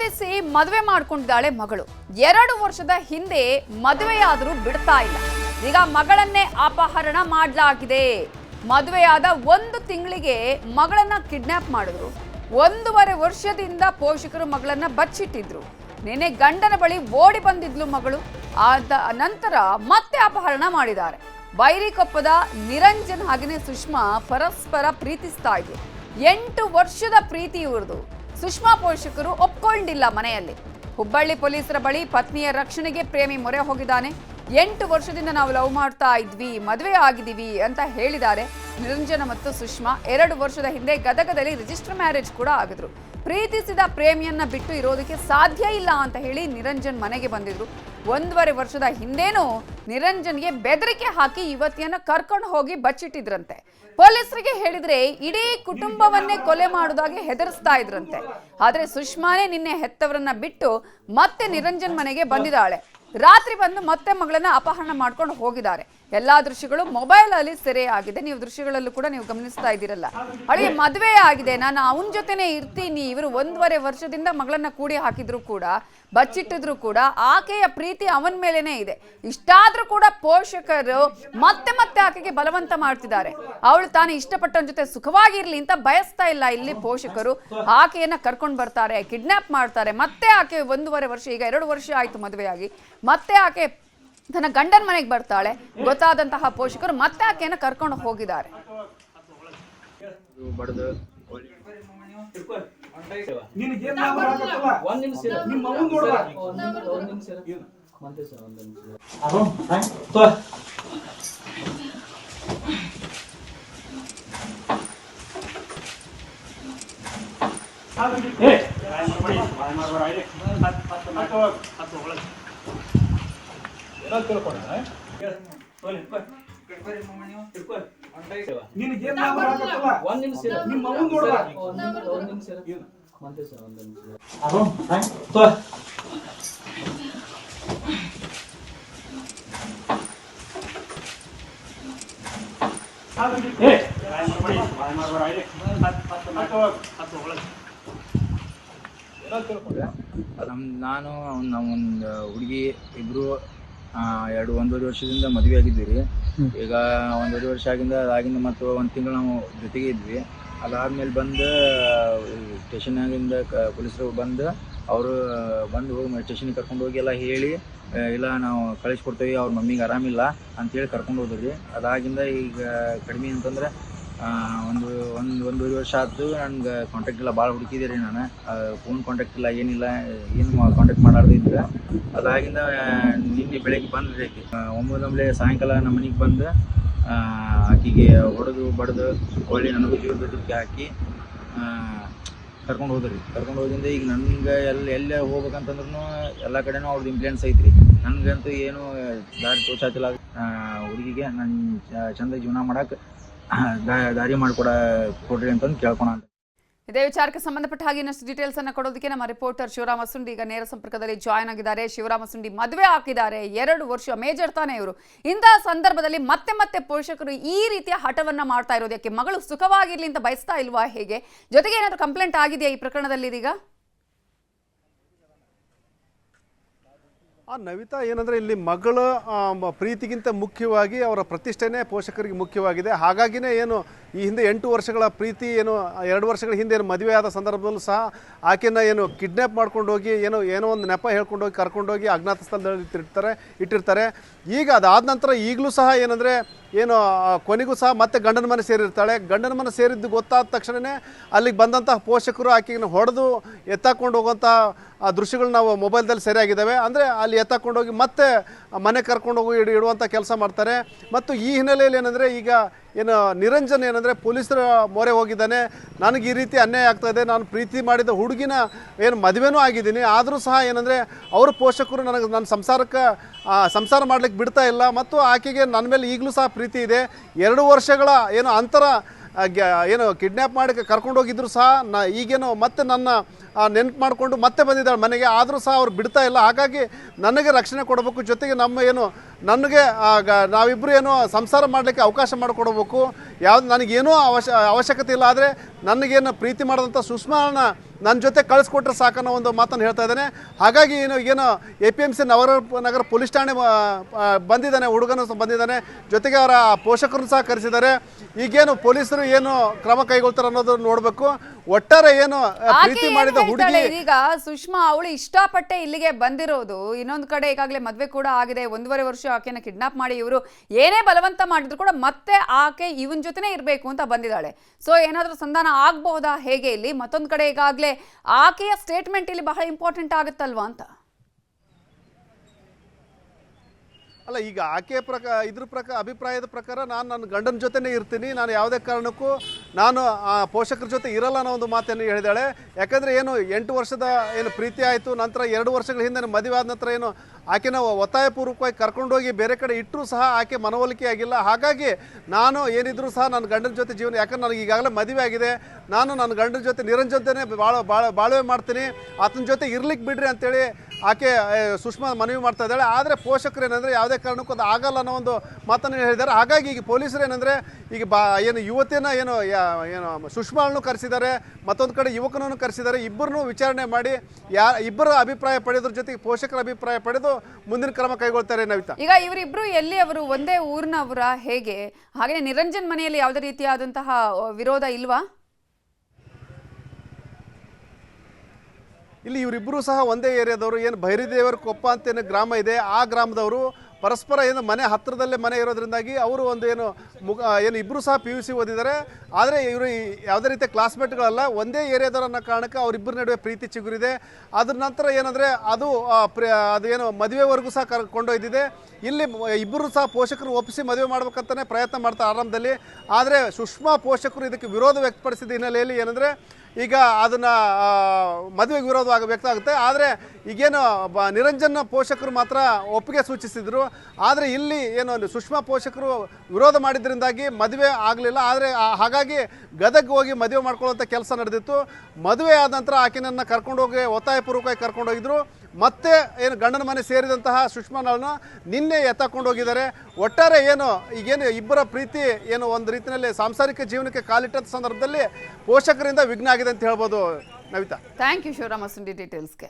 ಪ್ರೇಮಿಸಿ ಮದುವೆ ಮಾಡ್ಕೊಂಡಿದ್ದಾಳೆ ಮಗಳು. 2 ವರ್ಷದ ಹಿಂದೆ ಮದುವೆಯಾದರೂ ಬಿಡ್ತಾ ಇಲ್ಲ. ಈಗ ಮಗಳನ್ನೇ ಅಪಹರಣ ಮಾಡಲಾಗಿದೆ. ಮದುವೆಯಾದ 1 ತಿಂಗಳಿಗೆ ಮಗಳನ್ನ ಕಿಡ್ನಾಪ್ ಮಾಡಿದ್ರು. 1.5 ವರ್ಷದಿಂದ ಪೋಷಕರು ಮಗಳನ್ನ ಬಚ್ಚಿಟ್ಟಿದ್ರು. ನಿನ್ನೆ ಗಂಡನ ಬಳಿ ಓಡಿ ಬಂದಿದ್ಲು ಮಗಳು. ಆದ ನಂತರ ಮತ್ತೆ ಅಪಹರಣ ಮಾಡಿದ್ದಾರೆ. ಬೈರಿಕೊಪ್ಪದ ನಿರಂಜನ್ ಹಾಗೆಯೇ ಸುಷ್ಮಾ ಪರಸ್ಪರ ಪ್ರೀತಿಸ್ತಾ ಇದ್ರು. 8 ವರ್ಷದ ಪ್ರೀತಿ ಇವ್ರದು. ಸುಷ್ಮಾ ಪೋಷಕರು ಒಪ್ಕೊಂಡಿಲ್ಲ ಮನೆಯಲ್ಲಿ. ಹುಬ್ಬಳ್ಳಿ ಪೊಲೀಸರ ಬಳಿ ಪತ್ನಿಯ ರಕ್ಷಣೆಗೆ ಪ್ರೇಮಿ ಮೊರೆ ಹೋಗಿದ್ದಾನೆ. 8 ವರ್ಷದಿಂದ ನಾವು ಲವ್ ಮಾಡ್ತಾ ಇದ್ವಿ, ಮದುವೆ ಆಗಿದ್ದೀವಿ ಅಂತ ಹೇಳಿದ್ದಾರೆ ನಿರಂಜನ ಮತ್ತು ಸುಷ್ಮಾ. 2 ವರ್ಷದ ಹಿಂದೆ ಗದಗದಲ್ಲಿ ರಿಜಿಸ್ಟರ್ ಮ್ಯಾರೇಜ್ ಕೂಡ ಆಗಿದ್ರು. ಪ್ರೀತಿಸಿದ ಪ್ರೇಮಿಯನ್ನ ಬಿಟ್ಟು ಇರೋದಕ್ಕೆ ಸಾಧ್ಯ ಇಲ್ಲ ಅಂತ ಹೇಳಿ ನಿರಂಜನ್ ಮನೆಗೆ ಬಂದಿದ್ರು. 1.5 ವರ್ಷದ ಹಿಂದೇನೂ ನಿರಂಜನ್ಗೆ ಬೆದರಿಕೆ ಹಾಕಿ ಯುವತಿಯನ್ನ ಕರ್ಕೊಂಡು ಹೋಗಿ ಬಚ್ಚಿಟ್ಟಿದ್ರಂತೆ. ಪೊಲೀಸರಿಗೆ ಹೇಳಿದ್ರೆ ಇಡೀ ಕುಟುಂಬವನ್ನೇ ಕೊಲೆ ಮಾಡುವುದಾಗಿ ಹೆದರಿಸ್ತಾ ಇದ್ರಂತೆ. ಆದ್ರೆ ಸುಷ್ಮಾನೇ ನಿನ್ನೆ ಹೆತ್ತವರನ್ನ ಬಿಟ್ಟು ಮತ್ತೆ ನಿರಂಜನ್ ಮನೆಗೆ ಬಂದಿದ್ದಾಳೆ. ರಾತ್ರಿ ಬಂದು ಮತ್ತೆ ಮಗಳನ್ನ ಅಪಹರಣ ಮಾಡ್ಕೊಂಡು ಹೋಗಿದ್ದಾರೆ. ಎಲ್ಲಾ ದೃಶ್ಯಗಳು ಮೊಬೈಲ್ ಅಲ್ಲಿ ಸೆರೆ ಆಗಿದೆ. ನೀವು ದೃಶ್ಯಗಳಲ್ಲೂ ಕೂಡ ನೀವು ಗಮನಿಸ್ತಾ ಇದ್ದೀರಲ್ಲ. ಅವಳಿಗೆ ಮದುವೆ ಆಗಿದೆ, ನಾನು ಅವನ ಜೊತೆನೆ ಇರ್ತೀನಿ. ಇವರು 1.5 ವರ್ಷದಿಂದ ಮಗಳನ್ನ ಕೂಡಿ ಹಾಕಿದ್ರು ಕೂಡ, ಬಚ್ಚಿಟ್ಟಿದ್ರು ಕೂಡ ಆಕೆಯ ಪ್ರೀತಿ ಅವನ ಮೇಲೇನೆ ಇದೆ. ಇಷ್ಟಾದ್ರೂ ಕೂಡ ಪೋಷಕರು ಮತ್ತೆ ಮತ್ತೆ ಆಕೆಗೆ ಬಲವಂತ ಮಾಡ್ತಿದ್ದಾರೆ. ಅವಳು ತಾನು ಇಷ್ಟಪಟ್ಟವನ ಜೊತೆ ಸುಖವಾಗಿರ್ಲಿ ಅಂತ ಬಯಸ್ತಾ ಇಲ್ಲ. ಇಲ್ಲಿ ಪೋಷಕರು ಆಕೆಯನ್ನ ಕರ್ಕೊಂಡು ಬರ್ತಾರೆ, ಕಿಡ್ನಾಪ್ ಮಾಡ್ತಾರೆ. ಮತ್ತೆ ಆಕೆ 1.5 ವರ್ಷ, ಈಗ 2 ವರ್ಷ ಆಯ್ತು ಮದುವೆಯಾಗಿ, ಮತ್ತೆ ಆಕೆ ತನ್ನ ಗಂಡನ ಮನೆಗೆ ಬರ್ತಾಳೆ. ಗೊತ್ತಾದಂತಹ ಪೋಷಕರು ಮತ್ತೆ ಆಕೆಯನ್ನು ಕರ್ಕೊಂಡು ಹೋಗಿದ್ದಾರೆ. ನಾನು ಒಂದು ಹುಡುಗಿ ಇಬ್ರು 1.5 ವರ್ಷದಿಂದ ಮದುವೆ ಆಗಿದ್ದೀವಿ. ಈಗ 1.5 ವರ್ಷ ಆಗಿಂದ ಮತ್ತು 1 ತಿಂಗಳು ನಾವು ಜೊತೆಗೆ ಇದ್ವಿ. ಅದಾದ್ಮೇಲೆ ಬಂದು ಸ್ಟೇಷನ್ನಾಗಿಂದ ಪೊಲೀಸರು ಬಂದು ಅವರು ಬಂದು ಹೋಗಿ ಸ್ಟೇಷನ್ಗೆ ಕರ್ಕೊಂಡು ಹೋಗಿ ಎಲ್ಲ ಹೇಳಿ, ಇಲ್ಲ ನಾವು ಕಳಿಸ್ಕೊಡ್ತೀವಿ, ಅವ್ರ ಮಮ್ಮಿಗೆ ಆರಾಮಿಲ್ಲ ಅಂತೇಳಿ ಕರ್ಕೊಂಡು ಹೋದ್ರಿ. ಅದಾಗಿಂದ ಈಗ ಕಡಿಮೆ ಅಂತಂದ್ರೆ 1.5 ವರ್ಷ ಆಯ್ತು. ನನಗೆ ಕಾಂಟ್ಯಾಕ್ಟ್ ಇಲ್ಲ, ಭಾಳ ಹುಡುಕಿದ್ದೀರಿ ನಾನು. ಫೋನ್ ಕಾಂಟ್ಯಾಕ್ಟ್ ಇಲ್ಲ, ಏನಿಲ್ಲ, ಏನು ಕಾಂಟ್ಯಾಕ್ಟ್ ಮಾಡಾರ್ದಿದ್ರೆ. ಅದಾಗಿಂದ ನಿನ್ನೆ ಬೆಳಗ್ಗೆ ಬಂದ್ರಿ ಆಕೆ. ಒಮ್ಮೆ ಸಾಯಂಕಾಲ ನಮ್ಮ ಮನೆಗೆ ಬಂದು ಆಕೆಗೆ ಹೊಡೆದು ಬಡ್ದು ಒಳ್ಳೆ ನನಗೂ ಜೀವದ ದುಡ್ಡಿಗೆ ಹಾಕಿ ಕರ್ಕೊಂಡು ಹೋದ್ರಿ. ಕರ್ಕೊಂಡು ಹೋದಿಂದ ಈಗ ನನಗೆ ಎಲ್ಲೇ ಹೋಗ್ಬೇಕಂತಂದ್ರೂ ಎಲ್ಲ ಕಡೆನೂ ಅವ್ರದ್ದು ಇಂಪ್ಲೂಯೆನ್ಸ್ ಐತ್ರಿ. ನನಗಂತೂ ಏನು ದಾರಿ ತೋಚಾತಿಲ್ಲ. ಹುಡುಗಿಗೆ ನಾನು ಚಂದ ಜೀವನ ಮಾಡಕ್ಕೆ ದಾರಿ ಕೊಡ್ರಿ ಅಂತಂದು ಕೇಳ್ಕೊಳ. ಇದೇ ವಿಚಾರಕ್ಕೆ ಸಂಬಂಧಪಟ್ಟ ಹಾಗೆ ಇನ್ನಷ್ಟು ಡೀಟೇಲ್ಸ್ ಅನ್ನು ಕೊಡೋದಕ್ಕೆ ನಮ್ಮ ರಿಪೋರ್ಟರ್ ಶಿವರಾಮ ಸುಂಡಿ ಈಗ ನೇರ ಸಂಪರ್ಕದಲ್ಲಿ ಜಾಯ್ನ್ ಆಗಿದ್ದಾರೆ. ಶಿವರಾಮ ಸುಂಡಿ, ಮದುವೆ ಹಾಕಿದ್ದಾರೆ, 2 ವರ್ಷ ಮೇಜರ್ ತಾನೇ ಇವರು. ಇಂತಹ ಸಂದರ್ಭದಲ್ಲಿ ಮತ್ತೆ ಮತ್ತೆ ಪೋಷಕರು ಈ ರೀತಿಯ ಹಠವನ್ನ ಮಾಡ್ತಾ ಇರೋದಕ್ಕೆ, ಮಗಳು ಸುಖವಾಗಿರ್ಲಿ ಅಂತ ಬಯಸ್ತಾ ಇಲ್ವಾ? ಹೇಗೆ? ಜೊತೆಗೆ ಏನಾದರೂ ಕಂಪ್ಲೇಂಟ್ ಆಗಿದೆಯಾ ಈ ಪ್ರಕರಣದಲ್ಲಿ ಇದೀಗ? ನವಿತಾ, ಏನಂದರೆ ಇಲ್ಲಿ ಮಗಳ ಪ್ರೀತಿಗಿಂತ ಮುಖ್ಯವಾಗಿ ಅವರ ಪ್ರತಿಷ್ಠೆನೇ ಪೋಷಕರಿಗೆ ಮುಖ್ಯವಾಗಿದೆ. ಹಾಗಾಗಿನೇ ಏನು ಈ ಹಿಂದೆ 8 ವರ್ಷಗಳ ಪ್ರೀತಿ ಏನು 2 ವರ್ಷಗಳ ಹಿಂದೆ ಏನು ಮದುವೆ ಆದ ಸಂದರ್ಭದಲ್ಲೂ ಸಹ ಆಕೆಯನ್ನು ಏನು ಕಿಡ್ನ್ಯಾಪ್ ಮಾಡ್ಕೊಂಡು ಹೋಗಿ ಏನೋ ಒಂದು ನೆಪ ಹೇಳ್ಕೊಂಡೋಗಿ ಕರ್ಕೊಂಡೋಗಿ ಅಜ್ಞಾತ ಸ್ಥಳದಲ್ಲಿ ಇಟ್ಟಿರ್ತಾರೆ. ಈಗ ಅದಾದ ನಂತರ ಈಗಲೂ ಸಹ ಏನಂದರೆ ಏನು ಕೊನೆಗೂ ಸಹ ಮತ್ತೆ ಗಂಡನ ಮನೆ ಸೇರಿರ್ತಾಳೆ. ಗಂಡನ ಮನೆ ಸೇರಿದ್ದು ಗೊತ್ತಾದ ತಕ್ಷಣವೇ ಅಲ್ಲಿಗೆ ಬಂದಂತಹ ಪೋಷಕರು ಆಕೆಯನ್ನು ಹೊಡೆದು ಎತ್ತಾಕೊಂಡು ಹೋಗುವಂಥ ದೃಶ್ಯಗಳು ನಾವು ಮೊಬೈಲ್ದಲ್ಲಿ ಸರಿಯಾಗಿದ್ದಾವೆ. ಅಂದರೆ ಅಲ್ಲಿ ಎತ್ತಾಕೊಂಡೋಗಿ ಮತ್ತೆ ಮನೆ ಕರ್ಕೊಂಡೋಗಿ ಇಡುವಂಥ ಕೆಲಸ ಮಾಡ್ತಾರೆ. ಮತ್ತು ಈ ಹಿನ್ನೆಲೆಯಲ್ಲಿ ಏನಂದರೆ ಈಗ ಏನು ನಿರಂಜನ್ ಏನಂದರೆ ಪೊಲೀಸರ ಮೊರೆ ಹೋಗಿದ್ದಾನೆ. ನನಗೆ ಈ ರೀತಿ ಅನ್ಯಾಯ ಆಗ್ತಾಯಿದೆ, ನಾನು ಪ್ರೀತಿ ಮಾಡಿದ ಹುಡುಗಿನ ಏನು ಮದುವೆನೂ ಆಗಿದ್ದೀನಿ, ಆದರೂ ಸಹ ಏನಂದರೆ ಅವ್ರ ಪೋಷಕರು ನನ್ನ ಸಂಸಾರ ಮಾಡಲಿಕ್ಕೆ ಬಿಡ್ತಾ ಇಲ್ಲ. ಮತ್ತು ಆಕೆಗೆ ನನ್ನ ಮೇಲೆ ಈಗಲೂ ಸಹ ಪ್ರೀತಿ ಇದೆ. 2 ವರ್ಷಗಳ ಏನು ಅಂತರ ಏನು ಕಿಡ್ನ್ಯಾಪ್ ಮಾಡಿ ಕರ್ಕೊಂಡೋಗಿದ್ರು ಸಹ ಈಗೇನು ಮತ್ತೆ ನನ್ನ ನೆನಪು ಮಾಡಿಕೊಂಡು ಮತ್ತೆ ಬಂದಿದ್ದಾಳೆ ಮನೆಗೆ. ಆದರೂ ಸಹ ಅವ್ರು ಬಿಡ್ತಾ ಇಲ್ಲ. ಹಾಗಾಗಿ ನನಗೆ ರಕ್ಷಣೆ ಕೊಡಬೇಕು, ಜೊತೆಗೆ ನಮ್ಮ ಏನು ನನಗೆ ನಾವಿಬ್ಬರು ಏನೋ ಸಂಸಾರ ಮಾಡಲಿಕ್ಕೆ ಅವಕಾಶ ಮಾಡಿಕೊಡ್ಬೇಕು. ಯಾವುದು ನನಗೇನೂ ಅವಶ್ಯಕತೆ ಇಲ್ಲ. ಆದರೆ ನನಗೇನು ಪ್ರೀತಿ ಮಾಡಿದಂಥ ಸುಷ್ಮಾನ ನನ್ನ ಜೊತೆ ಕಳಿಸ್ಕೊಟ್ರೆ ಸಾಕನ್ನೋ ಒಂದು ಮಾತನ್ನು ಹೇಳ್ತಾ ಇದ್ದಾನೆ. ಹಾಗಾಗಿ ಏನು APMC ನಗರ ಪೊಲೀಸ್ ಠಾಣೆ ಬಂದಿದ್ದಾನೆ, ಹುಡುಗನು ಬಂದಿದ್ದಾನೆ, ಜೊತೆಗೆ ಅವರ ಪೋಷಕರನ್ನು ಸಹ ಕರೆಸಿದ್ದಾರೆ. ಈಗೇನು ಪೊಲೀಸರು ಏನು ಕ್ರಮ ಕೈಗೊಳ್ತಾರೆ ಅನ್ನೋದನ್ನು ನೋಡಬೇಕು. ಒಟ್ಟಾರೆ ಏನು ಪ್ರೀತಿ ಮಾಡಿದ ಹುಡುಗಿ ಈಗ ಸುಷ್ಮಾ ಅವಳು ಇಷ್ಟಪಟ್ಟೆ ಇಲ್ಲಿಗೆ ಬಂದಿರೋದು. ಇನ್ನೊಂದು ಕಡೆ ಈಗಾಗಲೇ ಮದುವೆ ಕೂಡ ಆಗಿದೆ, 1.5 ವರ್ಷ ಆಕೆನ ಕಿಡ್ನಾಪ್ ಮಾಡಿ ಇವರು ಏನೇ ಬಲವಂತ ಮಾಡಿದ್ರು ಕೂಡ ಮತ್ತೆ ಆಕೆ ಇವನ್ ಜೊತೆನೇ ಇರಬೇಕು ಅಂತ ಬಂದಿದ್ದಾಳೆ. ಸೊ ಏನಾದರೂ ಸಂಧಾನ ಆಗಬಹುದಾ ಹೇಗೆ? ಇಲ್ಲಿ ಮತ್ತೊಂದು ಕಡೆ ಈಗಾಗಲೇ ಆಕೆಯ ಸ್ಟೇಟ್ಮೆಂಟ್ ಇಲ್ಲಿ ಬಹಳ ಇಂಪಾರ್ಟೆಂಟ್ ಆಗುತ್ತಲ್ವಾ ಅಂತ. ಅಲ್ಲ, ಈಗ ಆಕೆ ಅಭಿಪ್ರಾಯದ ಪ್ರಕಾರ ನಾನು ನನ್ನ ಗಂಡನ ಜೊತೆನೇ ಇರ್ತೀನಿ, ನಾನು ಯಾವುದೇ ಕಾರಣಕ್ಕೂ ನಾನು ಪೋಷಕರ ಜೊತೆ ಇರಲ್ಲ ಅನ್ನೋ ಒಂದು ಮಾತನ್ನು ಹೇಳಿದಾಳೆ. ಯಾಕಂದರೆ ಏನು 8 ವರ್ಷದ ಏನು ಪ್ರೀತಿ ಆಯಿತು, ನಂತರ 2 ವರ್ಷಗಳ ಹಿಂದೆ ಮದುವೆ ಆದ ನಂತರ ಏನು ಆಕೆನ ಒತ್ತಾಯಪೂರ್ವಕವಾಗಿ ಕರ್ಕೊಂಡೋಗಿ ಬೇರೆ ಕಡೆ ಇಟ್ಟರೂ ಸಹ ಆಕೆ ಮನವೊಲಿಕೆ ಆಗಿಲ್ಲ. ಹಾಗಾಗಿ ನಾನು ಏನಿದ್ರು ಸಹ ನನ್ನ ಗಂಡನ ಜೊತೆ ಜೀವನ, ಯಾಕಂದ್ರೆ ನನಗೆ ಈಗಾಗಲೇ ಮದುವೆ ಆಗಿದೆ, ನಾನು ನನ್ನ ಗಂಡನ ಜೊತೆ ನಿರಂಜನ್ ಜೊತೆನೇ ಬಾಳ್ವೆ ಮಾಡ್ತೀನಿ, ಆತನ ಜೊತೆ ಇರ್ಲಿಕ್ಕೆ ಬಿಡ್ರಿ ಅಂತೇಳಿ ಆಕೆ ಸುಷ್ಮಾ ಮನವಿ ಮಾಡ್ತಾ ಇದ್ದಾಳೆ. ಆದರೆ ಪೋಷಕರು ಏನಂದರೆ ಯಾವುದೇ ಕಾರಣಕ್ಕೂ ಅದು ಆಗಲ್ಲ ಅನ್ನೋ ಒಂದು ಮಾತನ್ನು ಹೇಳಿದ್ದಾರೆ. ಹಾಗಾಗಿ ಈಗ ಪೊಲೀಸರು ಏನಂದರೆ ಈಗ ಏನು ಯುವತಿಯನ್ನು ಏನು ಸುಷ್ಮಾಳನ್ನು ಕರೆಸಿದ್ದಾರೆ, ಮತ್ತೊಂದು ಕಡೆ ಯುವಕನನ್ನು ಕರೆಸಿದ್ದಾರೆ. ಇಬ್ಬರನ್ನು ವಿಚಾರಣೆ ಮಾಡಿ ಇಬ್ಬರ ಅಭಿಪ್ರಾಯ ಪಡೆಯೋದ್ರ ಜೊತೆಗೆ ಪೋಷಕರ ಅಭಿಪ್ರಾಯ ಪಡೆದು ಮುಂದಿನ ಕ್ರಮ ಕೈಗೊಳ್ತಾರೆ. ನವಿತಾ, ಈಗ ಇವರಿಬ್ರು ಎಲ್ಲಿ ಅವರು ಒಂದೇ ಊರಿನವರ ಹೇಗೆ? ಹಾಗೆ ನಿರಂಜನ್ ಮನೆಯಲ್ಲಿ ಯಾವುದೇ ರೀತಿಯಾದಂತಹ ವಿರೋಧ ಇಲ್ವಾ? ಇಲ್ಲಿ ಇವರಿಬ್ಬರು ಸಹ ಒಂದೇ ಏರಿಯಾದವರು. ಏನು ಭೈರಿದೇವರ ಕೊಪ್ಪ ಅಂತೇನು ಗ್ರಾಮ ಇದೆ, ಆ ಗ್ರಾಮದವರು. ಪರಸ್ಪರ ಏನು ಮನೆ ಹತ್ತಿರದಲ್ಲೇ ಮನೆ ಇರೋದ್ರಿಂದಾಗಿ ಅವರು ಒಂದು ಏನು ಇಬ್ಬರು ಸಹ PUC ಓದಿದ್ದಾರೆ. ಆದರೆ ಇವರು ಯಾವುದೇ ರೀತಿಯ ಕ್ಲಾಸ್ಮೇಟ್ಗಳಲ್ಲ, ಒಂದೇ ಏರಿಯಾದವರು ಅನ್ನೋ ಕಾರಣಕ್ಕೆ ಅವರಿಬ್ಬರ ನಡುವೆ ಪ್ರೀತಿ ಚಿಗುರಿದೆ. ಅದ್ರ ನಂತರ ಏನಂದರೆ ಅದು ಏನು ಮದುವೆವರೆಗೂ ಸಹ ಕೊಂಡೊಯ್ದಿದೆ. ಇಲ್ಲಿ ಇಬ್ಬರು ಸಹ ಪೋಷಕರು ಒಪ್ಪಿಸಿ ಮದುವೆ ಮಾಡ್ಬೇಕಂತಲೇ ಪ್ರಯತ್ನ ಮಾಡ್ತಾರೆ ಆರಂಭದಲ್ಲಿ. ಆದರೆ ಸುಷ್ಮಾ ಪೋಷಕರು ಇದಕ್ಕೆ ವಿರೋಧ ವ್ಯಕ್ತಪಡಿಸಿದ ಹಿನ್ನೆಲೆಯಲ್ಲಿ ಏನಂದರೆ ಈಗ ಅದನ್ನು ಮದುವೆಗೆ ವಿರೋಧ ವ್ಯಕ್ತ ಆಗುತ್ತೆ. ಆದರೆ ಈಗೇನು ನಿರಂಜನ್ ಪೋಷಕರು ಮಾತ್ರ ಒಪ್ಪಿಗೆ ಸೂಚಿಸಿದರು. ಆದರೆ ಇಲ್ಲಿ ಏನು ಸುಷ್ಮಾ ಪೋಷಕರು ವಿರೋಧ ಮಾಡಿದ್ರಿಂದಾಗಿ ಮದುವೆ ಆಗಲಿಲ್ಲ. ಆದರೆ ಹಾಗಾಗಿ ಗದಗ ಹೋಗಿ ಮದುವೆ ಮಾಡ್ಕೊಳ್ಳುವಂಥ ಕೆಲಸ ನಡೆದಿತ್ತು. ಮದುವೆ ಆದ ನಂತರ ಆಕೆನನ್ನು ಕರ್ಕೊಂಡೋಗಿ ಒತ್ತಾಯಪೂರ್ವಕವಾಗಿ ಕರ್ಕೊಂಡೋಗಿದ್ರು. ಮತ್ತೆ ಏನು ಗಂಡನ ಮನೆ ಸೇರಿದಂತಹ ಸುಷ್ಮಾನಳನ್ನ ನಿನ್ನೆ ಎತ್ತಕೊಂಡೋಗಿದ್ದಾರೆ. ಒಟ್ಟಾರೆ ಈಗೇನು ಇಬ್ಬರ ಪ್ರೀತಿ ಏನು ಒಂದು ರೀತಿಯಲ್ಲಿ ಸಾಂಸಾರಿಕ ಜೀವನಕ್ಕೆ ಕಾಲಿಟ್ಟಂಥ ಸಂದರ್ಭದಲ್ಲಿ ಪೋಷಕರಿಂದ ವಿಘ್ನ ಆಗಿದೆ ಅಂತ ಹೇಳ್ಬೋದು. Navita, thank you Shivarama Sundi ಡೀಟೇಲ್ಸ್ಗೆ.